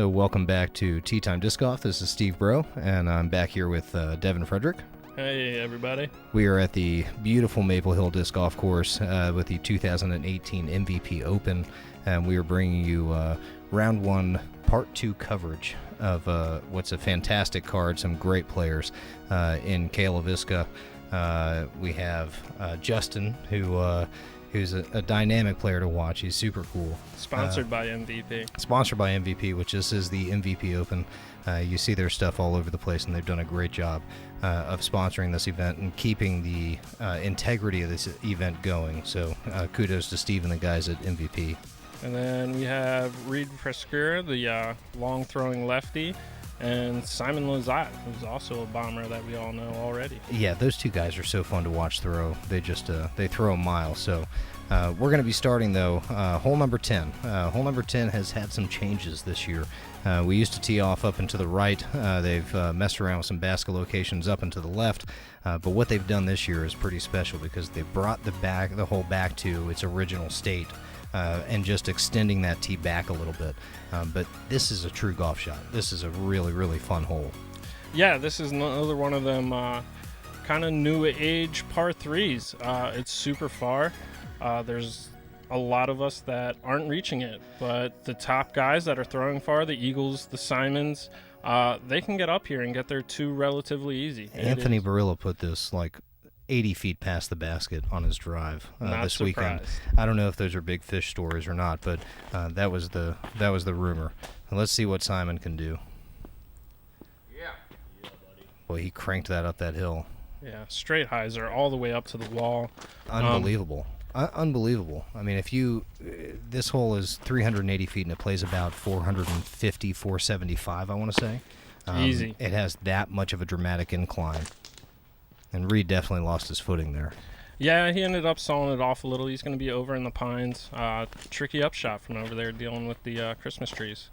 Welcome back to Tea Time Disc Golf. This is Steve Bro, and I'm back here with Devin Frederick. Hey, everybody. We are at the beautiful Maple Hill Disc Golf Course with the 2018 MVP Open, and we are bringing you Round 1, Part 2 coverage of what's a fantastic card, some great players. In Leiviska, we have Justin, who's a dynamic player to watch. He's super cool. Sponsored by MVP. Sponsored by MVP, which this is the MVP Open. You see their stuff all over the place, and they've done a great job of sponsoring this event and keeping the integrity of this event going. So kudos to Steve and the guys at MVP. And then we have Reed Frescura, the long-throwing lefty, and Simon Lizotte, who's also a bomber that we all know already. Yeah, those two guys are so fun to watch throw. They just they throw a mile. So we're going to be starting, though, hole number 10. Hole number 10 has had some changes this year. We used to tee off up and to the right. They've messed around with some basket locations up and to the left. But what they've done this year is pretty special because they brought the hole back to its original state. And just extending that tee back a little bit. But this is a true golf shot. This is a really, really fun hole. Yeah, this is another one of them kind of new age par threes. It's super far. There's a lot of us that aren't reaching it, but the top guys that are throwing far, the Eagles, the Simons, they can get up here and get there two relatively easy. Anthony Barilla put this like 80 feet past the basket on his drive this weekend. I don't know if those are big fish stories or not, but that was the rumor. And let's see what Simon can do. Yeah, buddy. Well, he cranked that up that hill. Yeah, straight highs are all the way up to the wall. Unbelievable. Unbelievable. I mean, this hole is 380 feet and it plays about 450, 475, I want to say. Easy. It has that much of a dramatic incline. And Reed definitely lost his footing there. Yeah, he ended up sawing it off a little. He's going to be over in the pines. Tricky upshot from over there dealing with the Christmas trees.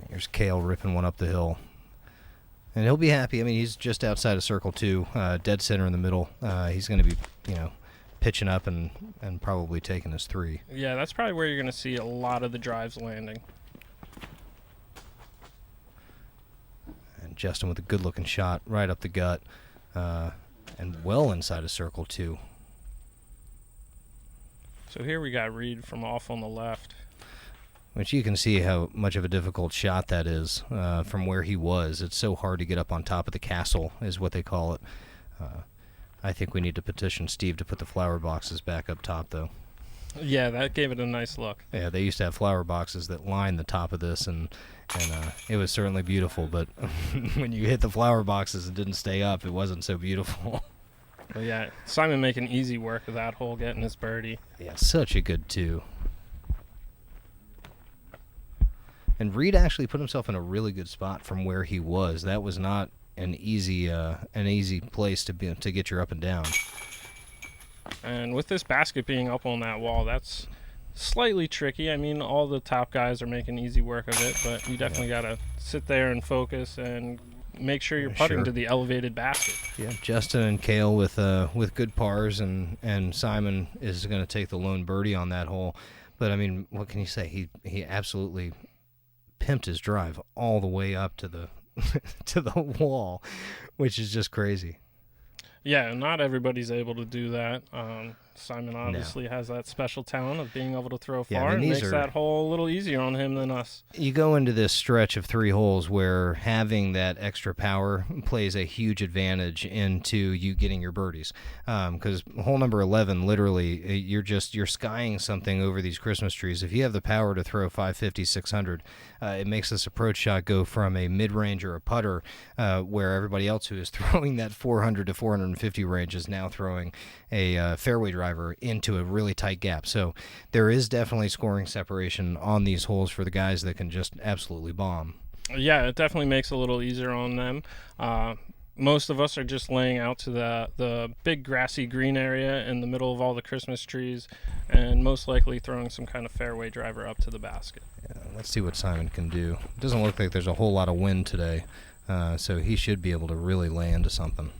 Here's Cale ripping one up the hill. And he'll be happy. I mean, he's just outside of Circle 2, dead center in the middle. He's going to be, pitching up and probably taking his 3. Yeah, that's probably where you're going to see a lot of the drives landing. And Justin with a good-looking shot right up the gut. And well inside of Circle 2. So here we got Reed from off on the left. Which you can see how much of a difficult shot that is from where he was. It's so hard to get up on top of the castle, is what they call it. I think we need to petition Steve to put the flower boxes back up top, though. Yeah, that gave it a nice look. Yeah, they used to have flower boxes that lined the top of this, and it was certainly beautiful, but when you hit the flower boxes and didn't stay up, it wasn't so beautiful. Well, yeah, Simon making easy work of that hole, getting his birdie. Yeah, such a good 2. And Reed actually put himself in a really good spot from where he was. That was not an easy place to get your up and down. And with this basket being up on that wall, that's slightly tricky. I mean, all the top guys are making easy work of it, but you definitely got to sit there and focus and make sure you're putting to the elevated basket. Yeah, Justin and Cale with good pars, and Simon is going to take the lone birdie on that hole. But, I mean, what can you say? He absolutely pimped his drive all the way up to the to the wall, which is just crazy. Yeah, not everybody's able to do that. Simon obviously has that special talent of being able to throw far, and makes that hole a little easier on him than us. You go into this stretch of 3 holes where having that extra power plays a huge advantage into you getting your birdies. Because hole number 11, literally, you're skying something over these Christmas trees. If you have the power to throw 550, 600, it makes this approach shot go from a mid-range or a putter, where everybody else who is throwing that 400 to 450 range is now throwing a fairway driver into a really tight gap. So there is definitely scoring separation on these holes for the guys that can just absolutely bomb. Yeah, it definitely makes it a little easier on them. Most of us are just laying out to the big grassy green area in the middle of all the Christmas trees, and most likely throwing some kind of fairway driver up to the basket. Yeah, let's see what Simon can do. It doesn't look like there's a whole lot of wind today, so he should be able to really lay into something.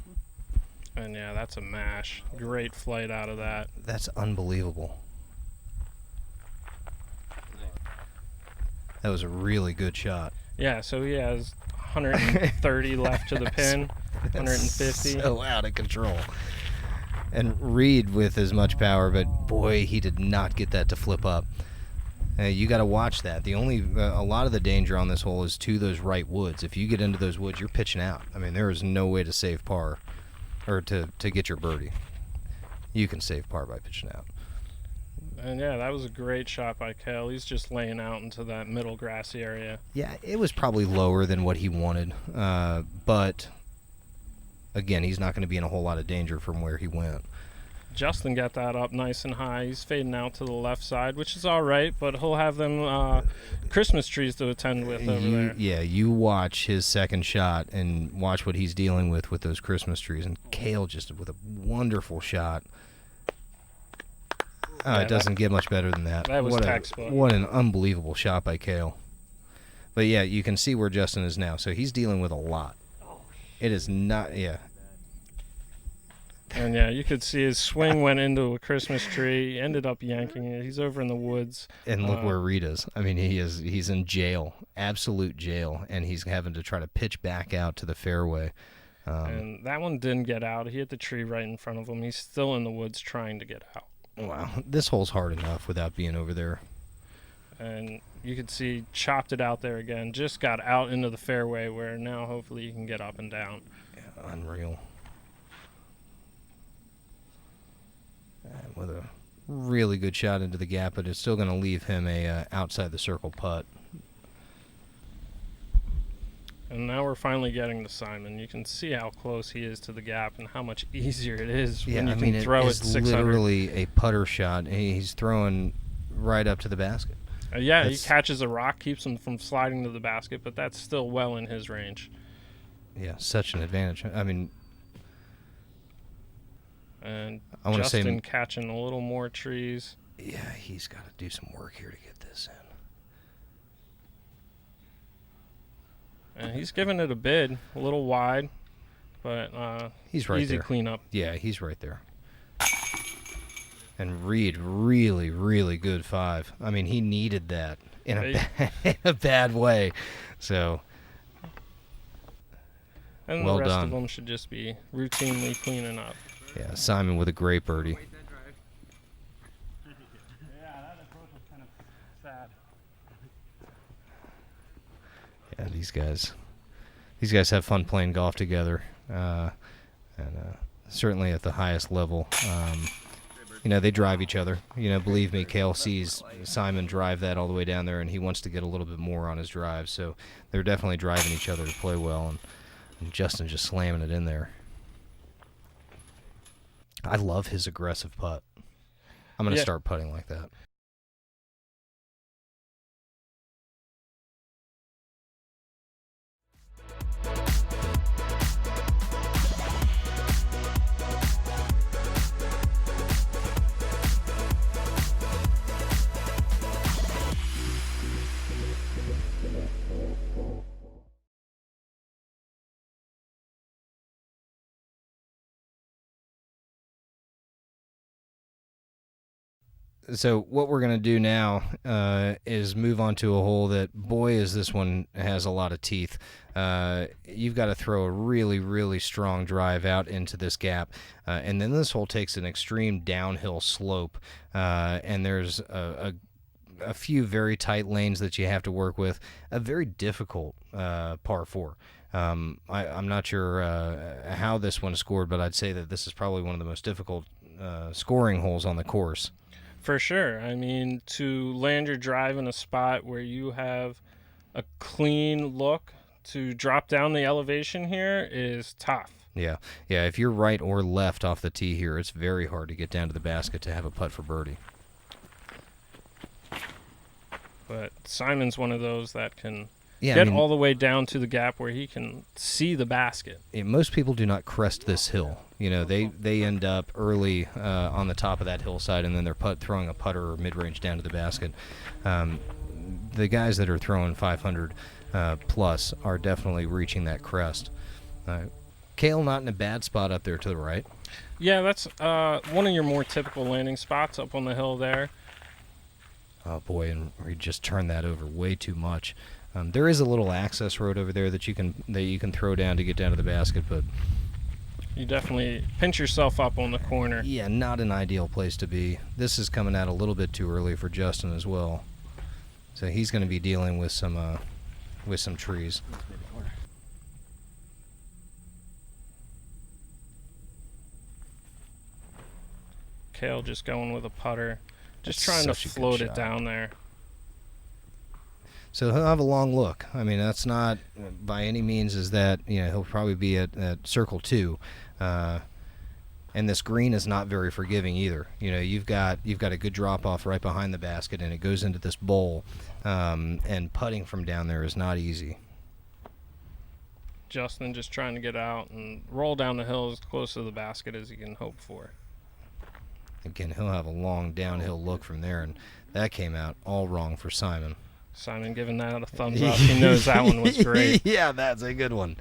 And yeah, that's a mash. Great flight out of that. That's unbelievable. That was a really good shot. Yeah, so he has 130 left to the pin, 150. So out of control. And Reed with as much power, but boy, he did not get that to flip up. You got to watch that. A lot of the danger on this hole is to those right woods. If you get into those woods, you're pitching out. I mean, there is no way to save par, or to get your birdie. You can save par by pitching out. And yeah, that was a great shot by Cale. He's just laying out into that middle grassy area. Yeah, it was probably lower than what he wanted, but again, he's not going to be in a whole lot of danger from where he went. Justin got that up nice and high. He's fading out to the left side, which is all right, but he'll have them Christmas trees to attend with over there. Yeah, you watch his second shot and watch what he's dealing with those Christmas trees. And Cale just with a wonderful shot. It doesn't get much better than that. That was textbook. What an unbelievable shot by Cale. But yeah, you can see where Justin is now. So he's dealing with a lot. It is not, yeah. And yeah, you could see his swing went into a Christmas tree. He ended up yanking it. He's over in the woods. And look where Reed is. I mean, he's in jail, absolute jail, and he's having to try to pitch back out to the fairway. And that one didn't get out. He hit the tree right in front of him. He's still in the woods trying to get out. Wow, this hole's hard enough without being over there. And you could see chopped it out there again. Just got out into the fairway where now hopefully you can get up and down. Yeah, unreal. And with a really good shot into the gap, but it's still going to leave him a outside the circle putt. And now we're finally getting to Simon. You can see how close he is to the gap and how much easier it is when you can throw it 600. It's literally a putter shot. He's throwing right up to the basket. Yeah, he catches a rock, keeps him from sliding to the basket, but that's still well in his range. Yeah, such an advantage. I mean, and I want to say Justin catching a little more trees. Yeah, he's got to do some work here to get this in. And he's giving it a bid, a little wide, but he's right easy there. cleanup. Yeah, he's right there. And Reed, really, really good 5. I mean, he needed that in a bad way. So, and well the rest done. of them should just be routinely cleaning up. Yeah, Simon with a great birdie. Yeah, that approach was kind of sad. Yeah, these guys have fun playing golf together, and certainly at the highest level. They drive each other. Believe me, Cale sees Simon drive that all the way down there, and he wants to get a little bit more on his drive. So they're definitely driving each other to play well, and Justin just slamming it in there. I love his aggressive putt. I'm going to start putting like that. So what we're going to do now is move on to a hole that, boy, is this one has a lot of teeth. You've got to throw a really, really strong drive out into this gap. And then this hole takes an extreme downhill slope. And there's a few very tight lanes that you have to work with. A very difficult par 4. I'm not sure how this one scored, but I'd say that this is probably one of the most difficult scoring holes on the course. For sure. I mean, to land your drive in a spot where you have a clean look to drop down the elevation here is tough. Yeah. If you're right or left off the tee here, it's very hard to get down to the basket to have a putt for birdie. But Simon's one of those that can get all the way down to the gap where he can see the basket. Most people do not crest this hill. They end up early on the top of that hillside, and then they're throwing a putter or mid-range down to the basket. The guys that are throwing 500 plus are definitely reaching that crest. Cale not in a bad spot up there to the right. Yeah, that's one of your more typical landing spots up on the hill there. Oh, boy, and we just turned that over way too much. There is a little access road over there that you can throw down to get down to the basket, but You definitely pinch yourself up on the corner. yeah, not an ideal place to be. This is coming out a little bit too early for Justin as well, so he's going to be dealing with some trees. Kale just going with a putter, just That's trying to such a good float it shot. down there. So he'll have a long look. I mean, that's not by any means is that, he'll probably be at circle 2. And this green is not very forgiving either. You've got a good drop off right behind the basket, and it goes into this bowl. And putting from down there is not easy. Justin just trying to get out and roll down the hill as close to the basket as he can hope for. Again, he'll have a long downhill look from there, and that came out all wrong for Simon. Simon giving that a thumbs up. He knows that one was great. Yeah, that's a good one.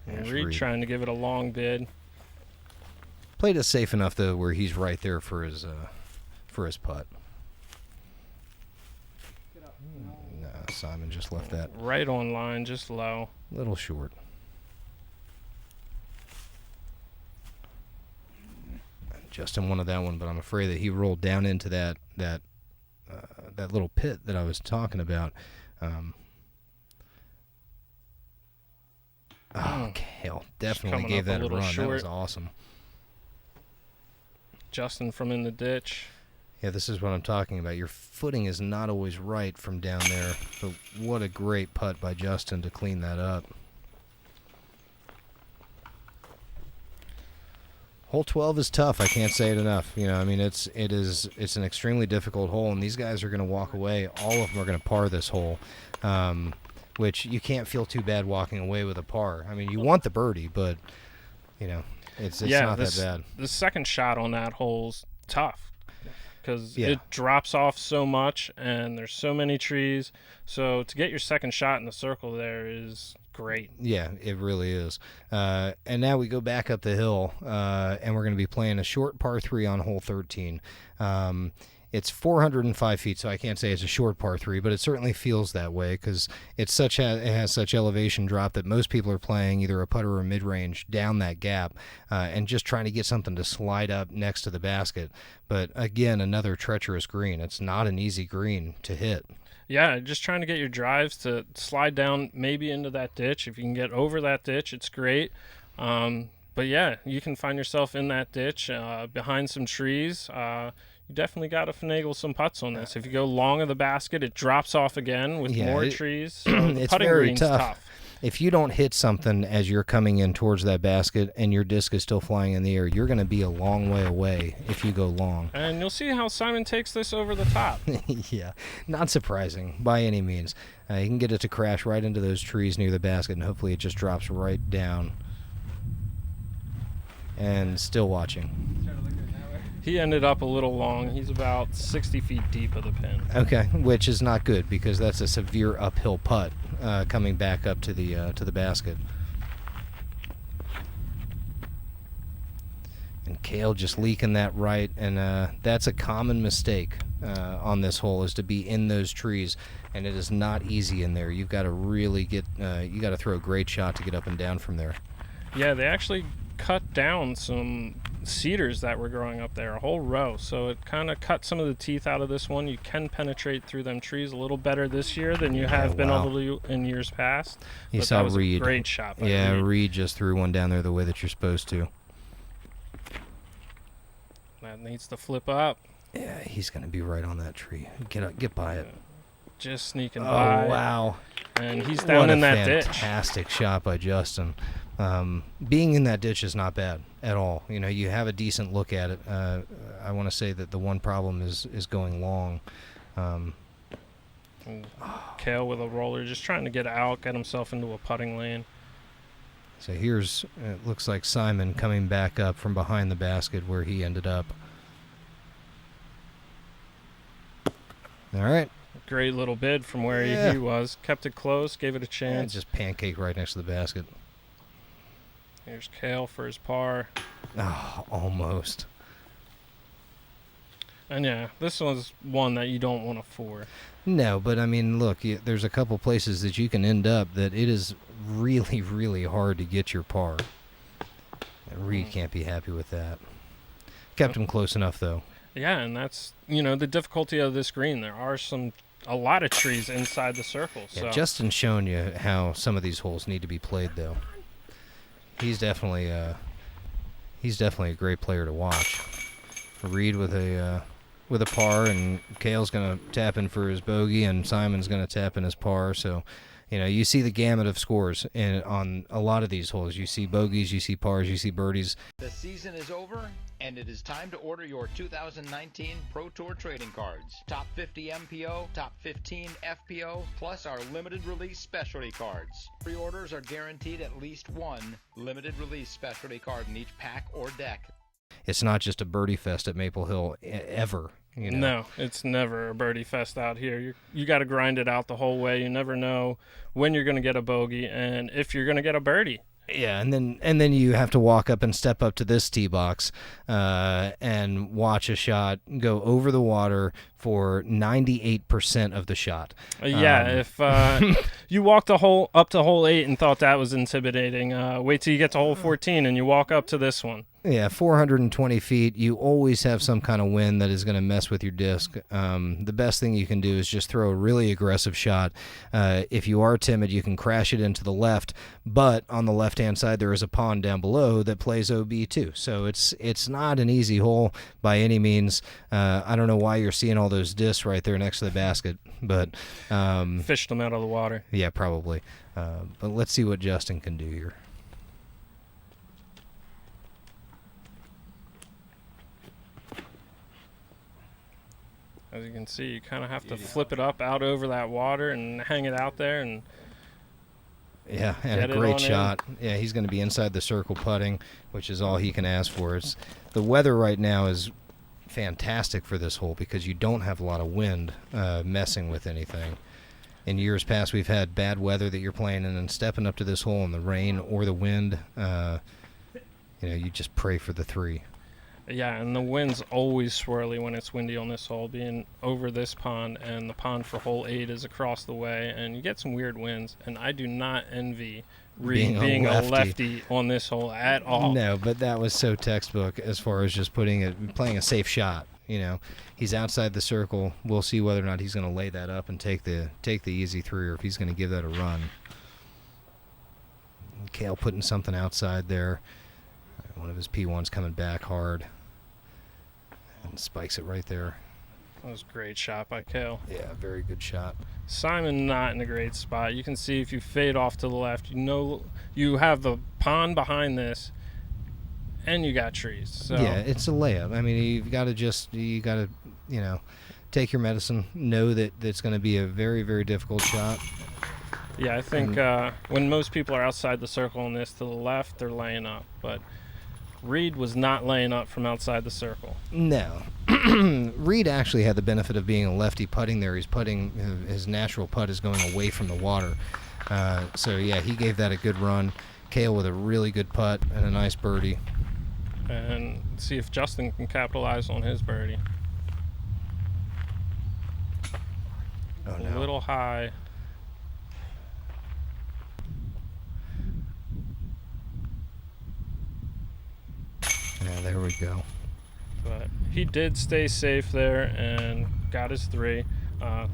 And There's Reed Reed. trying to give it a long bid. Played it safe enough though, where he's right there for his putt. No, Simon just left that Right on line, just low. a little short. Justin wanted that one, but I'm afraid that he rolled down into that little pit that I was talking about. Kale definitely coming gave up that a a little run. That short. was awesome. Justin from in the ditch. Yeah, this is what I'm talking about. Your footing is not always right from down there, but what a great putt by Justin to clean that up. Hole 12 is tough. I can't say it enough. It's an extremely difficult hole, and these guys are going to walk away. All of them are going to par this hole, which you can't feel too bad walking away with a par. I mean, you want the birdie, but it's not that bad. The second shot on that hole's tough because Yeah. it drops off so much, and there's so many trees. So to get your second shot in the circle there is great. Yeah, it really is. And now we go back up the hill, and we're going to be playing a short par 3 on hole 13. It's 405 feet, so I can't say it's a short par 3, but it certainly feels that way because it has such elevation drop that most people are playing either a putter or a mid-range down that gap and just trying to get something to slide up next to the basket. But again, another treacherous green. It's not an easy green to hit. Yeah, just trying to get your drives to slide down maybe into that ditch. If you can get over that ditch, it's great. But yeah, you can find yourself in that ditch behind some trees. You definitely got to finagle some putts on this. If you go long of the basket, it drops off again with more trees. So the It's putting very green's tough. If you don't hit something as you're coming in towards that basket and your disc is still flying in the air, you're going to be a long way away if you go long. And you'll see how Simon takes this over the top. Yeah, not surprising by any means. You can get it to crash right into those trees near the basket, and hopefully it just drops right down. And still watching. He ended up a little long. He's about 60 feet deep of the pin. Okay, which is not good because that's a severe uphill putt coming back up to the basket. And Kale just leaking that right, and that's a common mistake on this hole is to be in those trees, and it is not easy in there. You've got to really you got to throw a great shot to get up and down from there. Yeah, they actually cut down some cedars that were growing up there, a whole row. So it kind of cut some of the teeth out of this one. You can penetrate through them trees a little better this year than you have been able to in years past. You But saw that was Reed. A great shot by Yeah, Reed. Reed just threw one down there the way that you're supposed to. That needs to flip up. Yeah, he's going to be right on that tree. Get by it. Just sneaking Oh, by. wow. And he's down What in a that ditch. fantastic shot by Justin. Being in that ditch is not bad at all. You have a decent look at it. I want to say that the one problem is going long. And Kale with a roller, just trying to get out, get himself into a putting lane. So here's, it looks like Simon coming back up from behind the basket where he ended up. All right. Great little bid from where Yeah. he was. Kept it close, gave it a And chance. just pancake right next to the basket. Here's Kale for his par. Oh, almost. And yeah, this one's one that you don't want to four. No, but I mean, look, there's a couple places that you can end up that it is really, really hard to get your par. Reed can't be happy with that. Kept him close enough, though. Yeah, and that's, the difficulty of this green. There are a lot of trees inside the circle. So. Yeah, Justin's showing you how some of these holes need to be played, though. He's definitely a great player to watch. Reed with a par, and Cale's going to tap in for his bogey, and Simon's going to tap in his par. So, you see the gamut of scores on a lot of these holes. You see bogeys, you see pars, you see birdies. The season is over, and it is time to order your 2019 Pro Tour trading cards. Top 50 MPO, top 15 FPO, plus our limited release specialty cards. Pre-orders are guaranteed at least one limited release specialty card in each pack or deck. It's not just a birdie fest at Maple Hill ever. No, it's never a birdie fest out here. You got to grind it out the whole way. You never know when you're going to get a bogey and if you're going to get a birdie. Yeah, and then you have to walk up and step up to this tee box and watch a shot go over the water for 98% of the shot. If you walked up to hole 8 and thought that was intimidating, wait till you get to hole 14 and you walk up to this one. Yeah, 420 feet. You always have some kind of wind that is going to mess with your disc. The best thing you can do is just throw a really aggressive shot. If you are timid, you can crash it into the left, but on the left-hand side there is a pond down below that plays OB too. So it's not an easy hole by any means. I don't know why you're seeing all those discs right there next to the basket, but fished them out of the water. Yeah, probably. But let's see what Justin can do here. As you can see, you kind of have to flip it up out over that water and hang it out there. And yeah, and a great shot. Yeah, he's going to be inside the circle putting, which is all he can ask for. The weather right now is fantastic for this hole because you don't have a lot of wind messing with anything. In years past, we've had bad weather that you're playing in, and stepping up to this hole in the rain or the wind, you just pray for the 3. Yeah, and the wind's always swirly when it's windy on this hole, being over this pond, and the pond for hole 8 is across the way, and you get some weird winds, and I do not envy Reed being a lefty on this hole at all. No, but that was so textbook as far as just playing a safe shot. He's outside the circle. We'll see whether or not he's going to lay that up and take the easy 3, or if he's going to give that a run. Cale putting something outside there. One of his P1s coming back hard. And spikes it right there. That was a great shot by Cale. Yeah, very good shot. Simon not in a great spot. You can see if you fade off to the left, you have the pond behind this, and you got trees. So. Yeah, it's a layup. I mean, you got to take your medicine. Know that it's going to be a very, very difficult shot. Yeah, I think when most people are outside the circle on this to the left, they're laying up, but Reed was not laying up from outside the circle. No. Reed actually had the benefit of being a lefty putting there. He's putting, his natural putt is going away from the water. So, yeah, he gave that a good run. Cale with a really good putt and a nice birdie. And see if Justin can capitalize on his birdie. Oh, no. A little high. Yeah, there we go. But he did stay safe there and got his 3.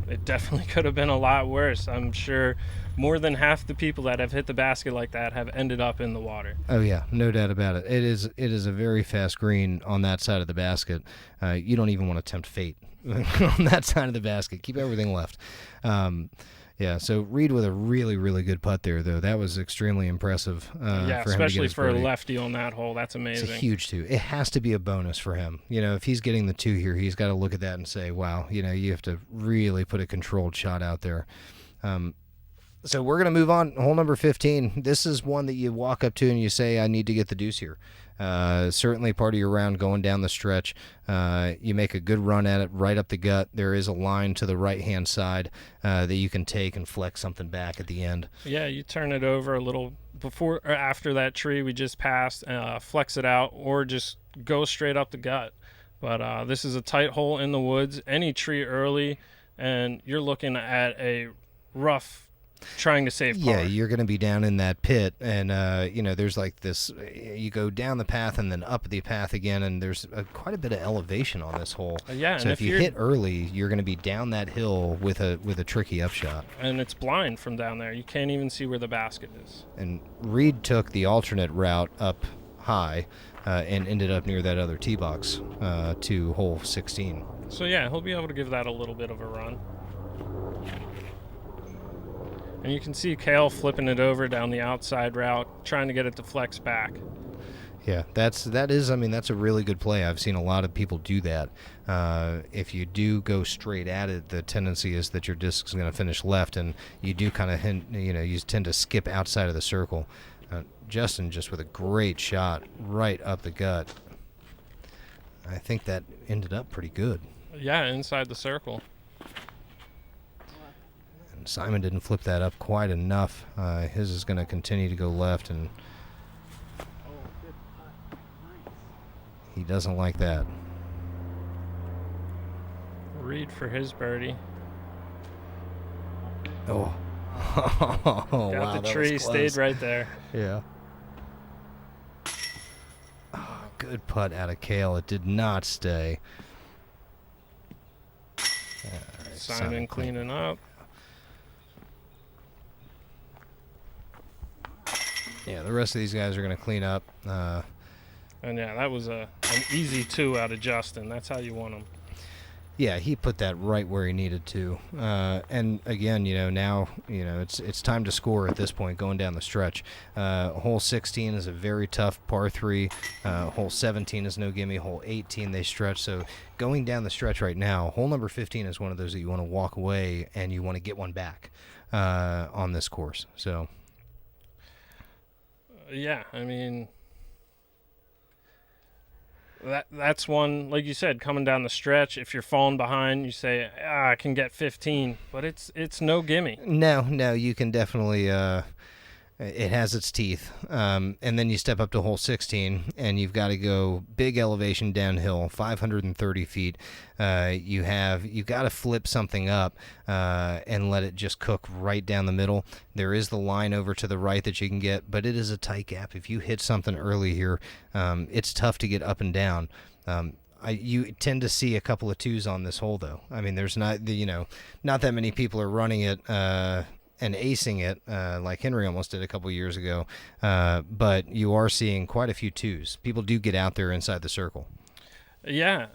It definitely could have been a lot worse. I'm sure more than half the people that have hit the basket like that have ended up in the water. Oh yeah, no doubt about it. It is a very fast green on that side of the basket. You don't even want to tempt fate on that side of the basket. Keep everything left. Yeah, so Reed with a really, really good putt there, though. That was extremely impressive. Yeah, for especially him to get for a birdie. lefty on that hole. That's amazing. It's a huge 2. It has to be a bonus for him. If he's getting the 2 here, he's got to look at that and say, wow, you have to really put a controlled shot out there. So we're going to move on. Hole number 15. This is one that you walk up to and you say, I need to get the deuce here. Certainly part of your round going down the stretch. You make a good run at it right up the gut. There is a line to the right-hand side that you can take and flex something back at the end. Yeah, you turn it over a little before or after that tree we just passed, flex it out, or just go straight up the gut. But this is a tight hole in the woods. Any tree early, and you're looking at a rough trying to save par. Yeah, you're going to be down in that pit, and there's like this. You go down the path and then up the path again, and there's quite a bit of elevation on this hole. Yeah, so and if you hit early, you're going to be down that hill with a tricky upshot. And it's blind from down there. You can't even see where the basket is. And Reed took the alternate route up high, and ended up near that other tee box to hole 16. So yeah, he'll be able to give that a little bit of a run. And you can see Cale flipping it over down the outside route, trying to get it to flex back. Yeah, that's a really good play. I've seen a lot of people do that. If you do go straight at it, the tendency is that your disc is going to finish left, and you do kind of you tend to skip outside of the circle. Justin just with a great shot right up the gut. I think that ended up pretty good. Yeah, inside the circle. And Simon didn't flip that up quite enough. His is going to continue to go left, and he doesn't like that. Reed for his birdie. Oh. Got Wow, the tree, stayed right there. Yeah. Oh, good putt out of Cale. It did not stay. Simon cleaning up. Yeah, the rest of these guys are going to clean up. And yeah, that was an easy 2 out of Justin. That's how you want him. Yeah, he put that right where he needed to. And again, now, it's time to score at this point going down the stretch. Hole 16 is a very tough par 3. Hole 17 is no gimme. Hole 18 they stretch. So going down the stretch right now, hole number 15 is one of those that you want to walk away and you want to get one back on this course. So yeah, I mean, that's one, like you said, coming down the stretch. If you're falling behind, you say, I can get 15, but it's no gimme. No, you can definitely. It has its teeth, and then you step up to hole 16, and you've got to go big elevation downhill, 530 feet. You've got to flip something up and let it just cook right down the middle. There is the line over to the right that you can get, but it is a tight gap. If you hit something early here, it's tough to get up and down. You tend to see a couple of 2s on this hole, though. I mean, there's not that many people are running it and acing it like Henry almost did a couple years ago, but you are seeing quite a few 2s. People do get out there inside the circle. Yeah,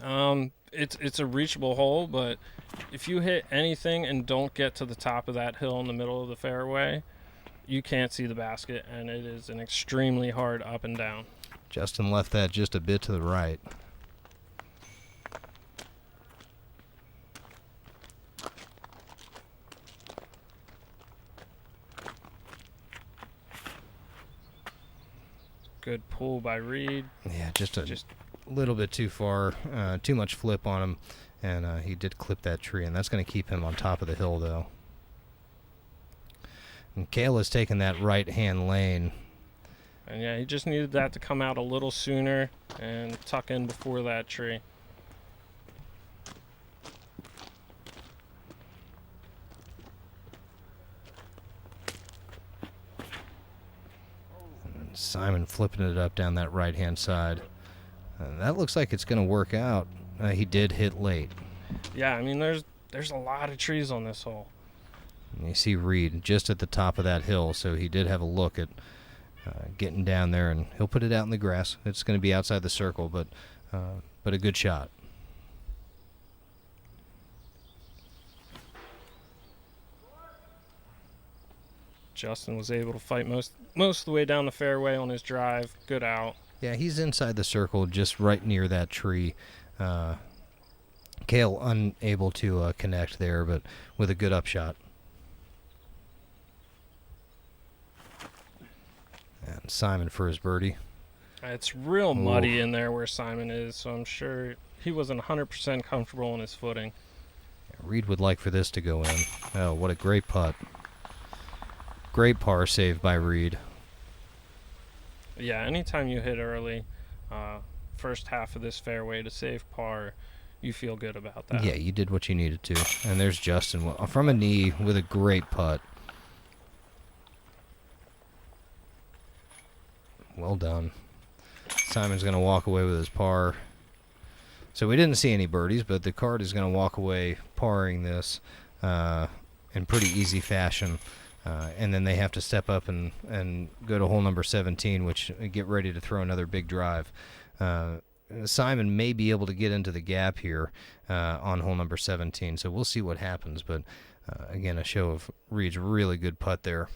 it's a reachable hole, but if you hit anything and don't get to the top of that hill in the middle of the fairway, you can't see the basket, and it is an extremely hard up and down. Justin left that just a bit to the right. Good pull by Reed. Yeah, just a little bit too far, too much flip on him, and he did clip that tree, and that's going to keep him on top of the hill, though. And Cale has taken that right-hand lane. And yeah, he just needed that to come out a little sooner and tuck in before that tree. Simon flipping it up down that right-hand side. That looks like it's going to work out. He did hit late. Yeah, I mean, there's a lot of trees on this hole. And you see Reed just at the top of that hill, so he did have a look at getting down there, and he'll put it out in the grass. It's going to be outside the circle, but a good shot. Justin was able to fight most of the way down the fairway on his drive. Good out. Yeah, he's inside the circle, just right near that tree. Cale unable to connect there, but with a good upshot. And Simon for his birdie. It's real muddy in there where Simon is, so I'm sure he wasn't 100% comfortable in his footing. Yeah, Reed would like for this to go in. Oh, what a great putt. Great par save by Reed. Yeah, anytime you hit early, first half of this fairway to save par, you feel good about that. Yeah, you did what you needed to. And there's Justin from a knee with a great putt. Well done. Simon's going to walk away with his par. So we didn't see any birdies, but the card is going to walk away parring this in pretty easy fashion. And then they have to step up and go to hole number 17, which get ready to throw another big drive. Simon may be able to get into the gap here on hole number 17, so we'll see what happens. But again, a show of Reed's really good putt there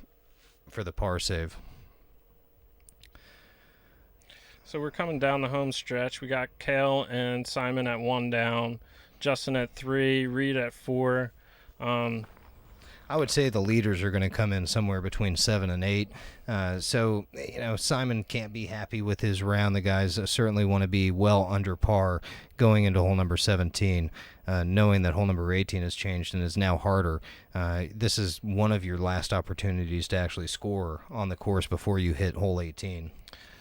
for the par save. So we're coming down the home stretch. We got Cale and Simon at 1 down, Justin at 3, Reed at 4. I would say the leaders are going to come in somewhere between 7 and 8. So, Simon can't be happy with his round. The guys certainly want to be well under par going into hole number 17, knowing that hole number 18 has changed and is now harder. This is one of your last opportunities to actually score on the course before you hit hole 18.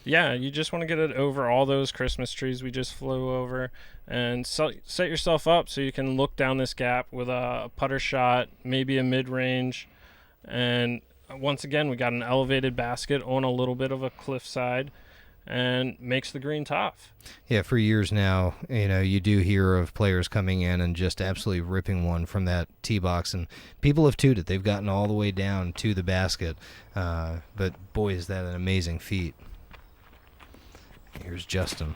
Yeah, you just want to get it over all those Christmas trees we just flew over and set yourself up so you can look down this gap with a putter shot, maybe a mid-range. And once again, we got an elevated basket on a little bit of a cliffside and makes the green tough. Yeah, for years now, you do hear of players coming in and just absolutely ripping one from that tee box, and people have tooted. They've gotten all the way down to the basket, but boy, is that an amazing feat. Here's Justin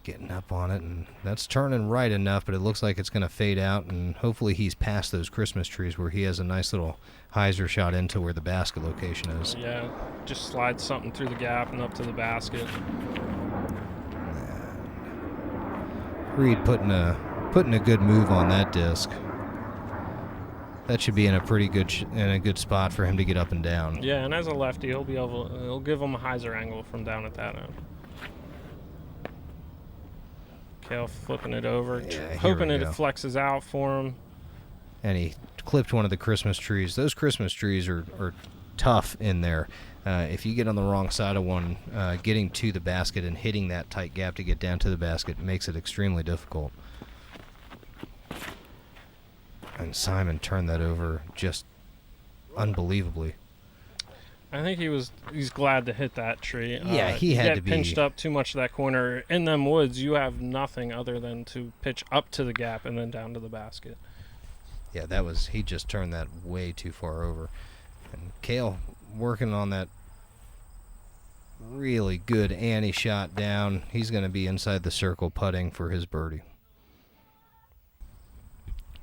getting up on it, and that's turning right enough, but it looks like it's going to fade out, and hopefully he's past those Christmas trees where he has a nice little hyzer shot into where the basket location is. Yeah, just slide something through the gap and up to the basket. Reed putting a good move on that disc. That should be in a pretty good spot for him to get up and down. Yeah, and as a lefty, he'll give him a hyzer angle from down at that end. Cale flipping it over, hoping it flexes out for him. And he clipped one of the Christmas trees. Those Christmas trees are tough in there. If you get on the wrong side of one, getting to the basket and hitting that tight gap to get down to the basket makes it extremely difficult. And Simon turned that over just unbelievably. I think he's glad to hit that tree. Yeah, he had to be. Pinched up too much of that corner. In them woods, you have nothing other than to pitch up to the gap and then down to the basket. Yeah, he just turned that way too far over. And Cale working on that really good Annie shot down. He's going to be inside the circle putting for his birdie.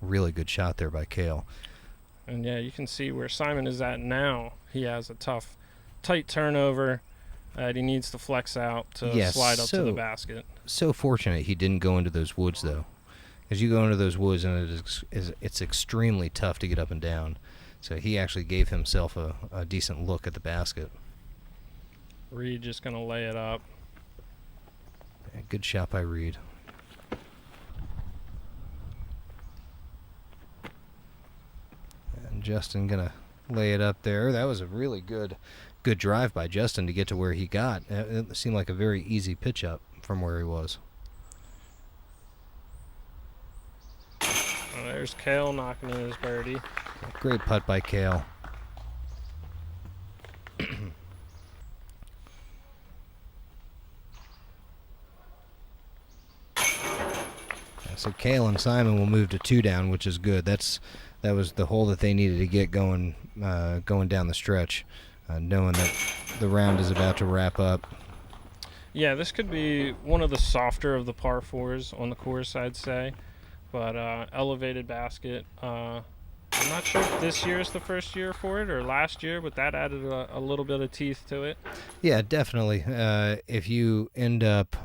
Really good shot there by Cale. And yeah, you can see where Simon is at now. He has a tight turnover that he needs to flex out to slide up to the basket. So fortunate he didn't go into those woods, though. As you go into those woods, and it's extremely tough to get up and down. So he actually gave himself a decent look at the basket. Reed just going to lay it up. Yeah, good shot by Reed. And Justin going to lay it up there. That was a really good drive by Justin to get to where he got. It seemed like a very easy pitch up from where he was. There's Cale knocking in his birdie. Great putt by Cale. So Cale and Simon will move to 2 down, which is good. That was the hole that they needed to get going down the stretch, knowing that the round is about to wrap up. Yeah, this could be one of the softer of the par 4s on the course, I'd say. But elevated basket. I'm not sure if this year is the first year for it or last year, but that added a little bit of teeth to it. Yeah, definitely. If you end up,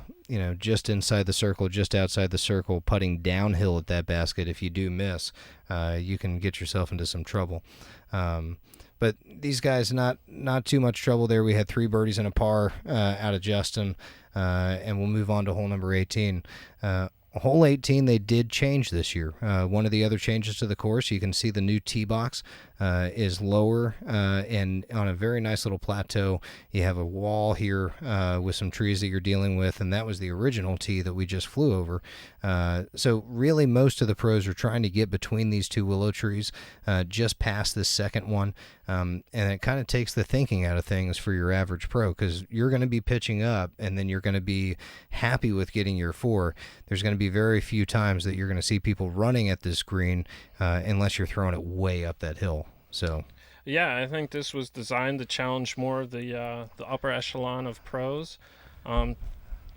just inside the circle, just outside the circle, putting downhill at that basket, if you do miss, you can get yourself into some trouble. But these guys, not too much trouble there. We had 3 birdies and a par out of Justin, and we'll move on to hole number 18. Hole 18, they did change this year. One of the other changes to the course, you can see the new tee box is lower and on a very nice little plateau. You have a wall here with some trees that you're dealing with, and that was the original tee that we just flew over. So really most of the pros are trying to get between these two willow trees, just past this second one, and it kind of takes the thinking out of things for your average pro, because you're going to be pitching up, and then you're going to be happy with getting your 4. There's going to be very few times that you're going to see people running at this green unless you're throwing it way up that hill. So, yeah, I think this was designed to challenge more of the upper echelon of pros,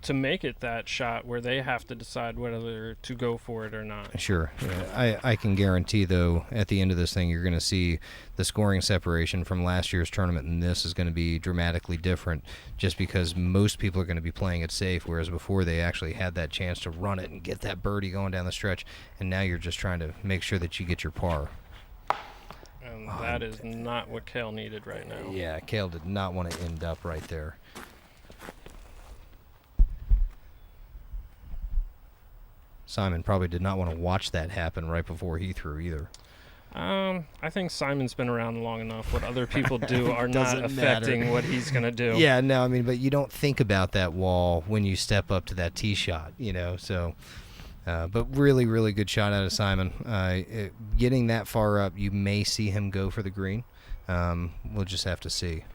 to make it that shot where they have to decide whether to go for it or not. Sure. Yeah, I can guarantee, though, at the end of this thing, you're going to see the scoring separation from last year's tournament, and this is going to be dramatically different just because most people are going to be playing it safe, whereas before they actually had that chance to run it and get that birdie going down the stretch, and now you're just trying to make sure that you get your par. And that is not what Cale needed right now. Yeah, Cale did not want to end up right there. Simon probably did not want to watch that happen right before he threw either. I think Simon's been around long enough. What other people do are not affecting matter. what he's going to do. Yeah, no, I mean, but you don't think about that wall when you step up to that tee shot, so... but really, really good shot out of Simon. Getting that far up, you may see him go for the green. We'll just have to see.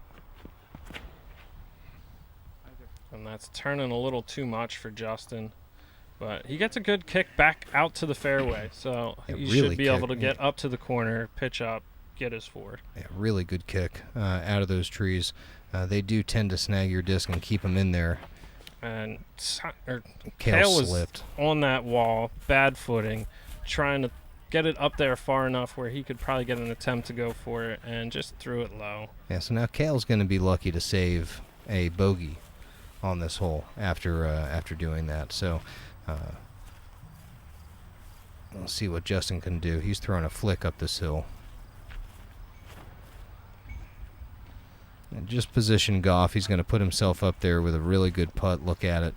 And that's turning a little too much for Justin. But he gets a good kick back out to the fairway. So he really should be able to get up to the corner, pitch up, get his 4. Yeah, really good kick out of those trees. They do tend to snag your disc and keep them in there. And Cale was slipped on that wall, bad footing, trying to get it up there far enough where he could probably get an attempt to go for it, and just threw it low. Yeah, so now Cale's going to be lucky to save a bogey on this hole after doing that. So we'll see what Justin can do. He's throwing a flick up this hill. And just position golf. He's going to put himself up there with a really good putt. Look at it.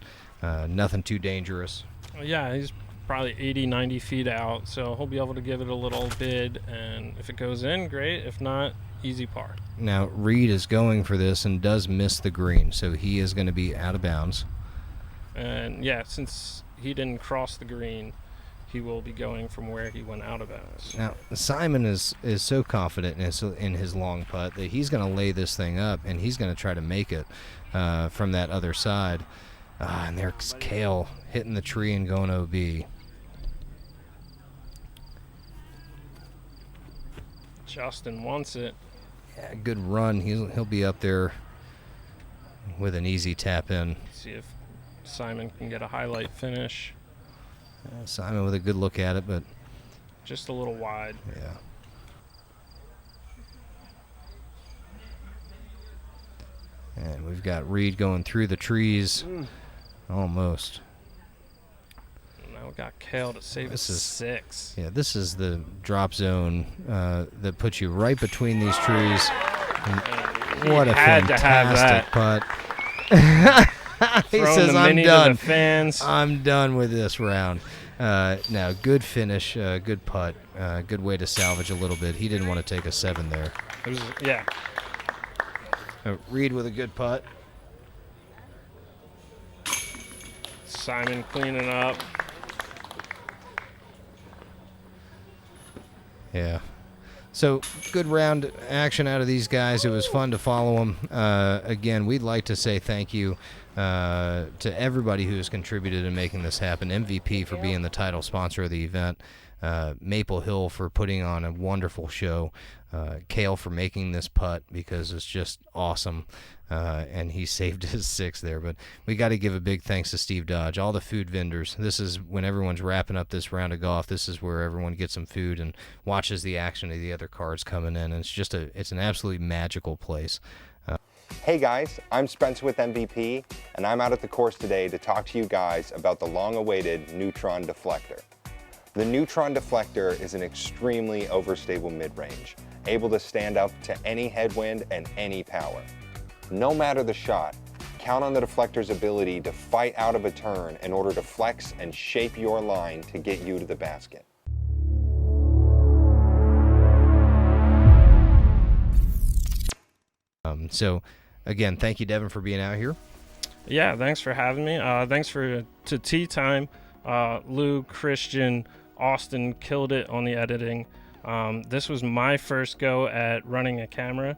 Nothing too dangerous. Yeah, he's probably 80, 90 feet out, so he'll be able to give it a little bid, and if it goes in, great. If not, easy par. Now, Reed is going for this and does miss the green, so he is going to be out of bounds. And, yeah, since he didn't cross the green, he will be going from where he went out of bounds. Now, Simon is so confident in his long putt that he's going to lay this thing up, and he's going to try to make it from that other side. And there's Cale hitting the tree and going OB. Justin wants it. Yeah, good run. He'll be up there with an easy tap in. See if Simon can get a highlight finish. Simon with a good look at it, but just a little wide. Yeah. And we've got Reed going through the trees. Almost. Now we got Cale to save us 6. Yeah, this is the drop zone that puts you right between these trees. What a fantastic putt. He says, I'm done. I'm done with this round. Now, good finish, good putt, good way to salvage a little bit. He didn't want to take a 7 there. Yeah. Reed with a good putt. Simon cleaning up. Yeah. So, good round action out of these guys. It was fun to follow them. Again, we'd like to say thank you to everybody who has contributed in making this happen. MVP for being the title sponsor of the event. Maple Hill for putting on a wonderful show. Cale for making this putt because it's just awesome. And he saved his 6 there. But we got to give a big thanks to Steve Dodge, all the food vendors. This is when everyone's wrapping up this round of golf. This is where everyone gets some food and watches the action of the other cards coming in. And it's an absolutely magical place. Hey guys, I'm Spencer with MVP, and I'm out at the course today to talk to you guys about the long-awaited Neutron Deflector. The Neutron Deflector is an extremely overstable mid-range, able to stand up to any headwind and any power. No matter the shot, count on the deflector's ability to fight out of a turn in order to flex and shape your line to get you to the basket. So, again, thank you, Devin, for being out here. Yeah, thanks for having me. Thanks to Tea Time. Lou, Christian, Austin killed it on the editing. This was my first go at running a camera.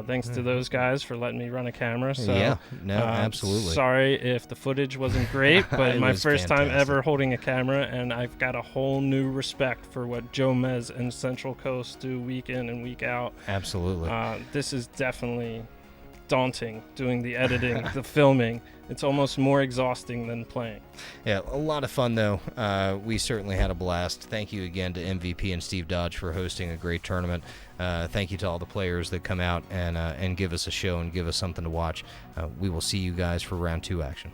Thanks to those guys for letting me run a camera. So, yeah, no, absolutely. Sorry if the footage wasn't great, but my first time fantastic. ever holding a camera, and I've got a whole new respect for what Joe Mez and Central Coast do week in and week out. Absolutely. This is definitely daunting, doing the editing, the filming. It's almost more exhausting than playing. Yeah, a lot of fun, though. We certainly had a blast. Thank you again to MVP and Steve Dodge for hosting a great tournament. Thank you to all the players that come out and give us a show and give us something to watch. We will see you guys for round 2 action.